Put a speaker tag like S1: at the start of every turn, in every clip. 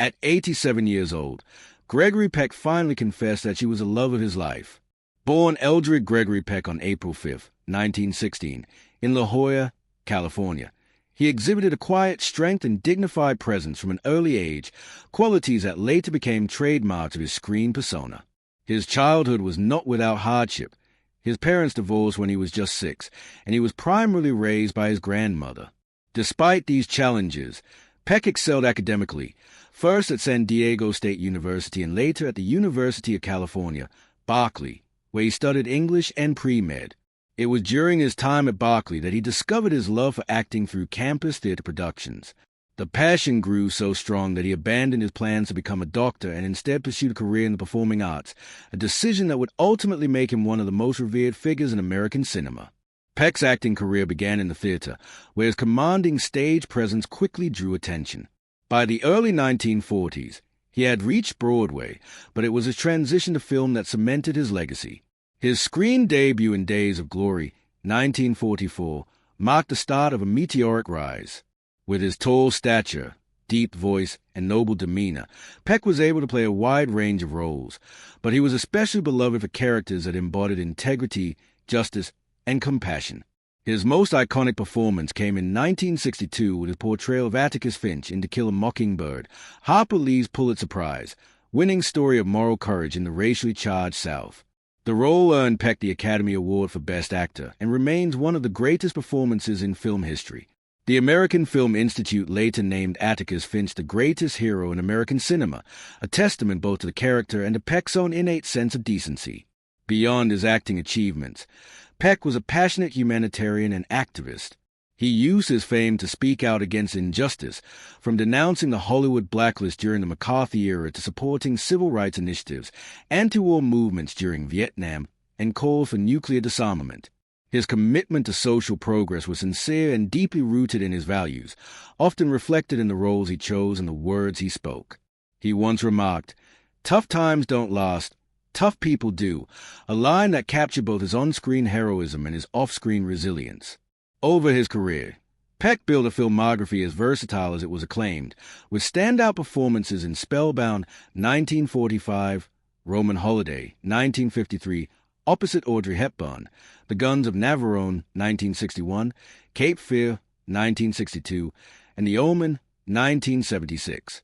S1: At 87 years old, Gregory Peck finally confessed that she was the love of his life. Born Eldred Gregory Peck on April 5, 1916, in La Jolla, California, he exhibited a quiet strength and dignified presence from an early age, qualities that later became trademarks of his screen persona. His childhood was not without hardship. His parents divorced when he was just 6, and he was primarily raised by his grandmother. Despite these challenges, Peck excelled academically, first at San Diego State University and later at the University of California, Berkeley, where he studied English and pre-med. It was during his time at Berkeley that he discovered his love for acting through campus theater productions. The passion grew so strong that he abandoned his plans to become a doctor and instead pursued a career in the performing arts, a decision that would ultimately make him one of the most revered figures in American cinema. Peck's acting career began in the theater, where his commanding stage presence quickly drew attention. By the early 1940s, he had reached Broadway, but it was his transition to film that cemented his legacy. His screen debut in Days of Glory, 1944, marked the start of a meteoric rise. With his tall stature, deep voice, and noble demeanor, Peck was able to play a wide range of roles, but he was especially beloved for characters that embodied integrity, justice, and compassion. His most iconic performance came in 1962 with his portrayal of Atticus Finch in To Kill a Mockingbird, Harper Lee's Pulitzer Prize, winning story of moral courage in the racially charged South. The role earned Peck the Academy Award for Best Actor and remains one of the greatest performances in film history. The American Film Institute later named Atticus Finch the greatest hero in American cinema, a testament both to the character and to Peck's own innate sense of decency. Beyond his acting achievements, Peck was a passionate humanitarian and activist. He used his fame to speak out against injustice, from denouncing the Hollywood blacklist during the McCarthy era to supporting civil rights initiatives, anti-war movements during Vietnam, and calls for nuclear disarmament. His commitment to social progress was sincere and deeply rooted in his values, often reflected in the roles he chose and the words he spoke. He once remarked, "Tough times don't last, tough people do," a line that captured both his on-screen heroism and his off-screen resilience. Over his career, Peck built a filmography as versatile as it was acclaimed, with standout performances in Spellbound, 1945, Roman Holiday, 1953, opposite Audrey Hepburn, The Guns of Navarone, 1961, Cape Fear, 1962, and The Omen, 1976.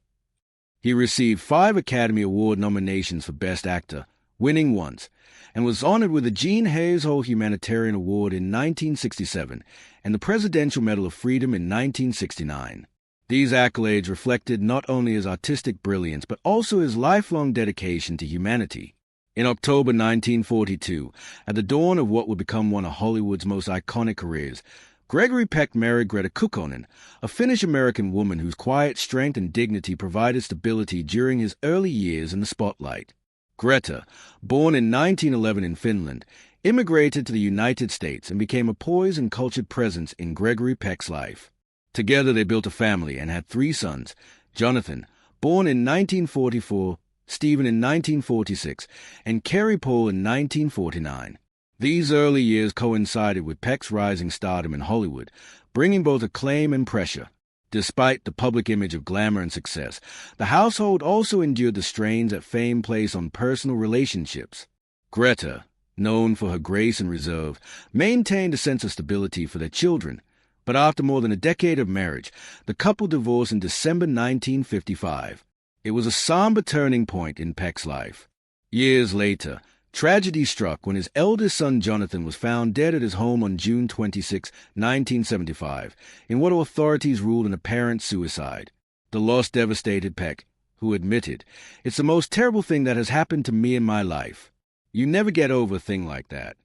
S1: He received 5 Academy Award nominations for Best Actor, winning once, and was honored with the Jean Hazell Humanitarian Award in 1967 and the Presidential Medal of Freedom in 1969. These accolades reflected not only his artistic brilliance but also his lifelong dedication to humanity. In October 1942, at the dawn of what would become one of Hollywood's most iconic careers, Gregory Peck married Greta Kukkonen, a Finnish-American woman whose quiet strength and dignity provided stability during his early years in the spotlight. Greta, born in 1911 in Finland, immigrated to the United States and became a poised and cultured presence in Gregory Peck's life. Together they built a family and had 3 sons, Jonathan, born in 1944, Stephen in 1946, and Carrie Paul in 1949. These early years coincided with Peck's rising stardom in Hollywood, bringing both acclaim and pressure. Despite the public image of glamour and success, the household also endured the strains that fame placed on personal relationships. Greta, known for her grace and reserve, maintained a sense of stability for their children, but after more than a decade of marriage, the couple divorced in December 1955. It was a somber turning point in Peck's life. Years later, tragedy struck when his eldest son Jonathan was found dead at his home on June 26, 1975, in what authorities ruled an apparent suicide. The loss devastated Peck, who admitted, "It's the most terrible thing that has happened to me in my life. You never get over a thing like that."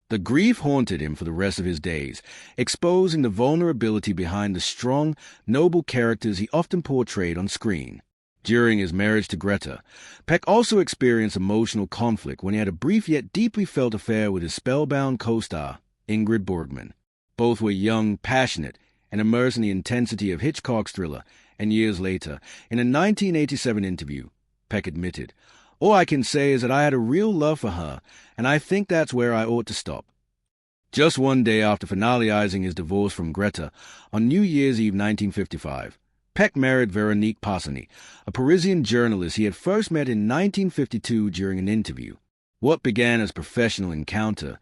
S1: The grief haunted him for the rest of his days, exposing the vulnerability behind the strong, noble characters he often portrayed on screen. During his marriage to Greta, Peck also experienced emotional conflict when he had a brief yet deeply felt affair with his Spellbound co-star, Ingrid Bergman. Both were young, passionate, and immersed in the intensity of Hitchcock's thriller, and years later, in a 1987 interview, Peck admitted, "All I can say is that I had a real love for her, and I think that's where I ought to stop." Just one day after finalizing his divorce from Greta, on New Year's Eve 1955, Peck married Veronique Passani, a Parisian journalist he had first met in 1952 during an interview. What began as a professional encounter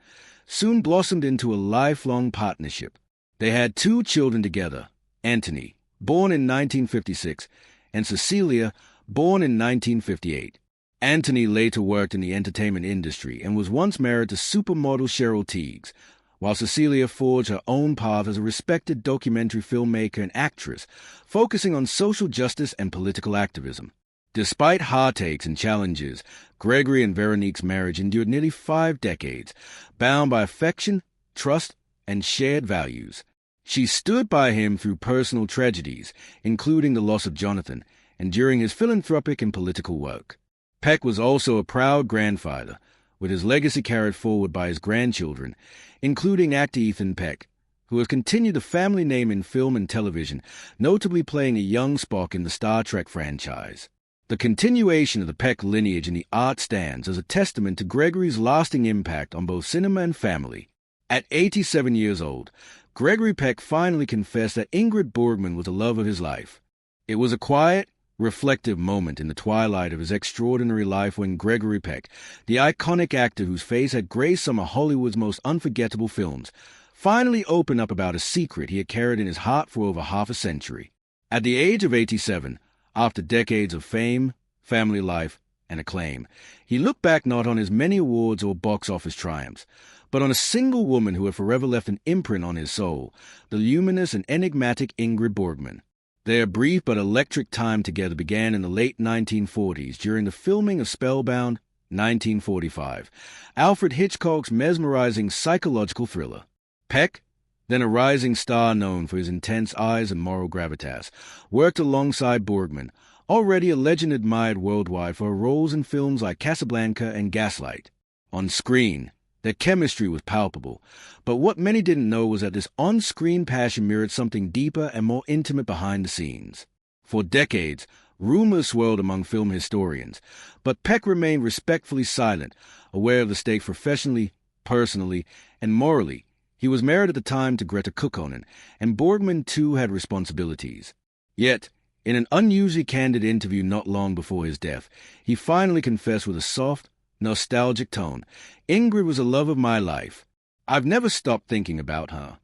S1: soon blossomed into a lifelong partnership. They had 2 children together, Anthony, born in 1956, and Cecilia, born in 1958. Anthony later worked in the entertainment industry and was once married to supermodel Cheryl Tiegs, while Cecilia forged her own path as a respected documentary filmmaker and actress, focusing on social justice and political activism. Despite heartaches and challenges, Gregory and Veronique's marriage endured nearly 5 decades, bound by affection, trust, and shared values. She stood by him through personal tragedies, including the loss of Jonathan, and during his philanthropic and political work. Peck was also a proud grandfather, with his legacy carried forward by his grandchildren, including actor Ethan Peck, who has continued the family name in film and television, notably playing a young Spock in the Star Trek franchise. The continuation of the Peck lineage in the art stands as a testament to Gregory's lasting impact on both cinema and family. At 87 years old, Gregory Peck finally confessed that Ingrid Bergman was the love of his life. It was a quiet, reflective moment in the twilight of his extraordinary life when Gregory Peck, the iconic actor whose face had graced some of Hollywood's most unforgettable films, finally opened up about a secret he had carried in his heart for over half a century. At the age of 87, after decades of fame, family life, and acclaim, he looked back not on his many awards or box office triumphs, but on a single woman who had forever left an imprint on his soul, the luminous and enigmatic Ingrid Bergman. Their brief but electric time together began in the late 1940s during the filming of Spellbound, 1945, Alfred Hitchcock's mesmerizing psychological thriller. Peck, then a rising star known for his intense eyes and moral gravitas, worked alongside Bergman, already a legend admired worldwide for her roles in films like Casablanca and Gaslight. On screen, their chemistry was palpable, but what many didn't know was that this on-screen passion mirrored something deeper and more intimate behind the scenes. For decades, rumors swirled among film historians, but Peck remained respectfully silent, aware of the stakes professionally, personally, and morally. He was married at the time to Greta Kukkonen, and Bergman too had responsibilities. Yet, in an unusually candid interview not long before his death, he finally confessed with a soft, nostalgic tone, "Ingrid was the love of my life. I've never stopped thinking about her."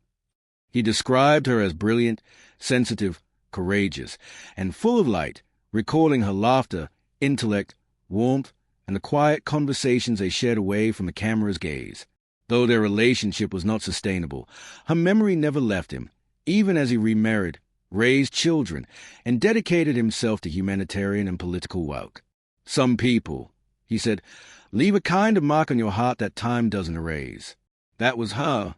S1: He described her as brilliant, sensitive, courageous, and full of light, recalling her laughter, intellect, warmth, and the quiet conversations they shared away from the camera's gaze. Though their relationship was not sustainable, her memory never left him, even as he remarried, raised children, and dedicated himself to humanitarian and political work. "Some people," he said, "leave a kind of mark on your heart that time doesn't erase." That was her.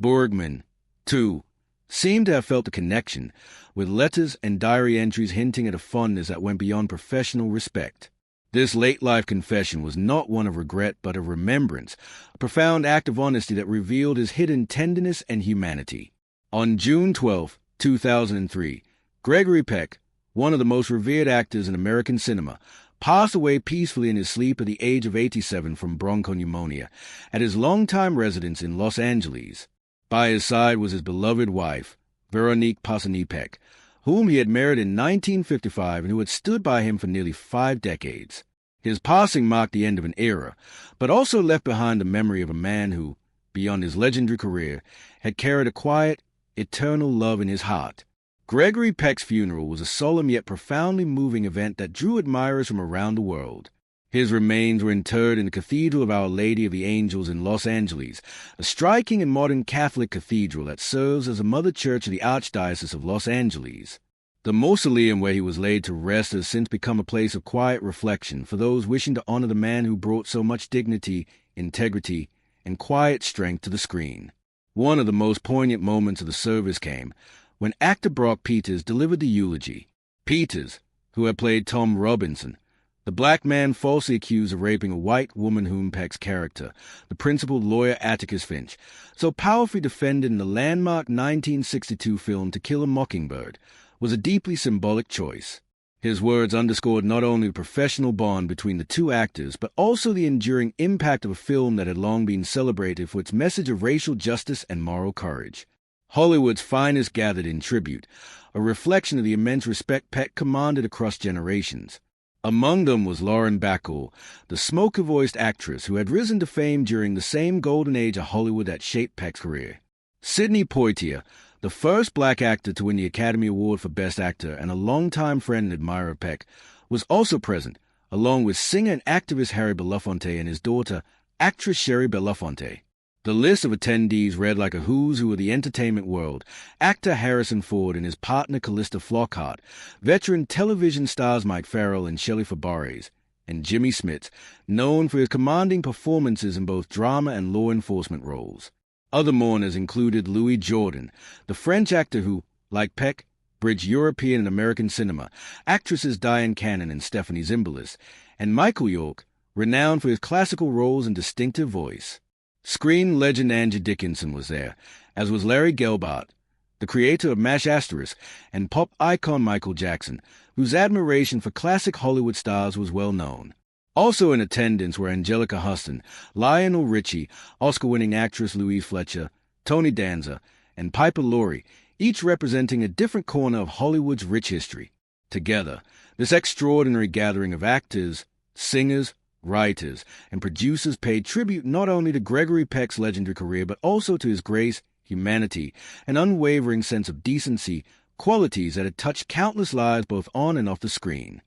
S1: Bergman, too, seemed to have felt a connection, with letters and diary entries hinting at a fondness that went beyond professional respect. This late-life confession was not one of regret but of remembrance, a profound act of honesty that revealed his hidden tenderness and humanity. On June 12, 2003, Gregory Peck, one of the most revered actors in American cinema, passed away peacefully in his sleep at the age of 87 from bronchopneumonia at his longtime residence in Los Angeles. By his side was his beloved wife, Veronique Passani Peck, whom he had married in 1955 and who had stood by him for nearly 5 decades. His passing marked the end of an era, but also left behind the memory of a man who, beyond his legendary career, had carried a quiet, eternal love in his heart. Gregory Peck's funeral was a solemn yet profoundly moving event that drew admirers from around the world. His remains were interred in the Cathedral of Our Lady of the Angels in Los Angeles, a striking and modern Catholic cathedral that serves as a mother church of the Archdiocese of Los Angeles. The mausoleum where he was laid to rest has since become a place of quiet reflection for those wishing to honor the man who brought so much dignity, integrity, and quiet strength to the screen. One of the most poignant moments of the service came when actor Brock Peters delivered the eulogy. Peters, who had played Tom Robinson, the black man falsely accused of raping a white woman whom Peck's character, the principal lawyer Atticus Finch, so powerfully defended in the landmark 1962 film To Kill a Mockingbird, was a deeply symbolic choice. His words underscored not only the professional bond between the two actors, but also the enduring impact of a film that had long been celebrated for its message of racial justice and moral courage. Hollywood's finest gathered in tribute, a reflection of the immense respect Peck commanded across generations. Among them was Lauren Bacall, the smoky-voiced actress who had risen to fame during the same golden age of Hollywood that shaped Peck's career. Sidney Poitier, the first black actor to win the Academy Award for Best Actor and a longtime friend and admirer of Peck, was also present, along with singer and activist Harry Belafonte and his daughter, actress Sherry Belafonte. The list of attendees read like a who's who of the entertainment world: actor Harrison Ford and his partner Callista Flockhart, veteran television stars Mike Farrell and Shelley Fabares, and Jimmy Smits, known for his commanding performances in both drama and law enforcement roles. Other mourners included Louis Jourdan, the French actor who, like Peck, bridged European and American cinema, actresses Diane Cannon and Stephanie Zimbalist, and Michael York, renowned for his classical roles and distinctive voice. Screen legend Angie Dickinson was there, as was Larry Gelbart, the creator of MASH *, and pop icon Michael Jackson, whose admiration for classic Hollywood stars was well known. Also in attendance were Angelica Huston, Lionel Richie, Oscar-winning actress Louise Fletcher, Tony Danza, and Piper Laurie, each representing a different corner of Hollywood's rich history. Together, this extraordinary gathering of actors, singers, writers, and producers paid tribute not only to Gregory Peck's legendary career but also to his grace, humanity, and unwavering sense of decency, qualities that had touched countless lives both on and off the screen.